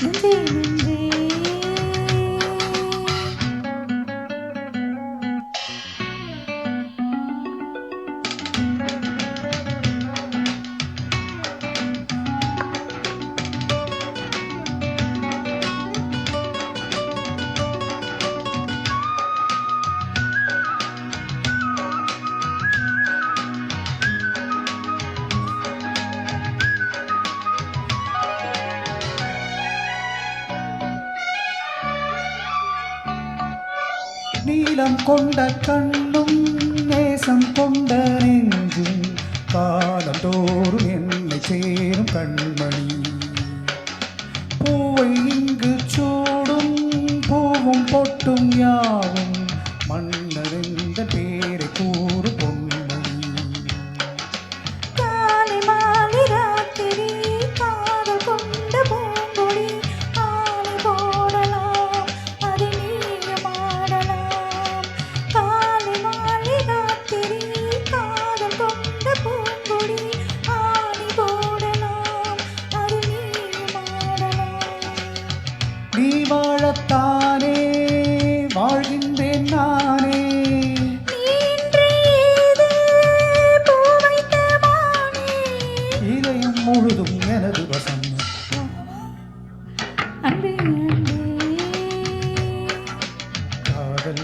நெஞ்சே நெஞ்சே நீலம் கொண்ட கண்ணும் நேசம் கொண்ட நெஞ்சும் காலந்தோறும் என்னை சேரும் கண்மணி பூவை இங்கு சூடும் பூவும் பொட்டும் யாவும் மன்னரெந்த பேரை கூறு பொன்மணி காலை மாலை ராத்திரி காதல் கொண்ட பூங்கொடி ஆணை போடலாம் அதை நீயும் ஆடலாம் காலை மாலை ராத்திரி காதல் கொண்ட பூங்கொடி ஆணை போடலாம் அதை நீயும் ஆடலாம் நீ வாழத்தானே வாழ்கின்றேன் நானே இதயம் முழுதும் எனது வசம் அன்பே அன்பே காதல்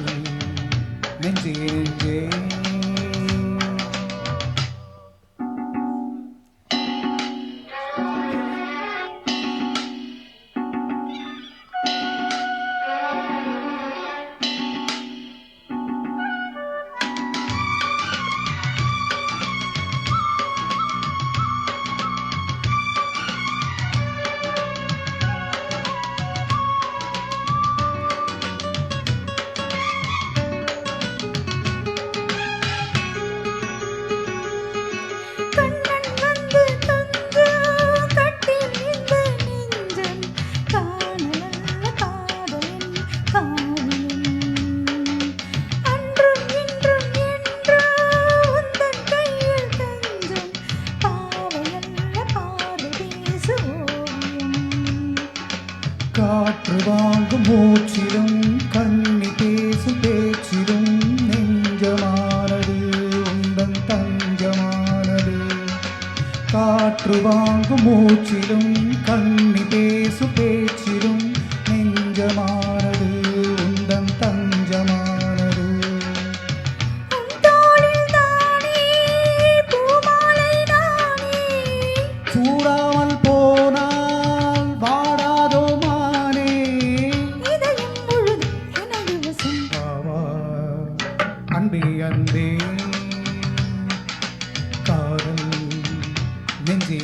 நெஞ்சே நெஞ்சே கண்ணன் வந்து தந்து கட்டில் இந்த நெஞ்சம் காணலல்ல காதலின் காவியம் அன்றும் இன்றும் என்றோ உந்தன் கையில் தஞ்சம் பாவையல்ல பாதை பேசு ஓவியம் காற்று வாங்கும் மூச்சிலும் கண்ணி பேசும் பேச்சிலும் நெஞ்சமானது உந்தன் தஞ்சமானது காற்று வாங்கும் மூச்சிலும் கண்ணி பேசும் பேச்சிலும் நெஞ்சமானது உந்தன் தஞ்சமானது உன் தோளில் தானே பூமாலை நானே சூடாமல் போனால் வாடாதோ மானே இதயம் முழுதும் எனது வசம் வா அன்பே அன்பே காதல் நெஞ்சே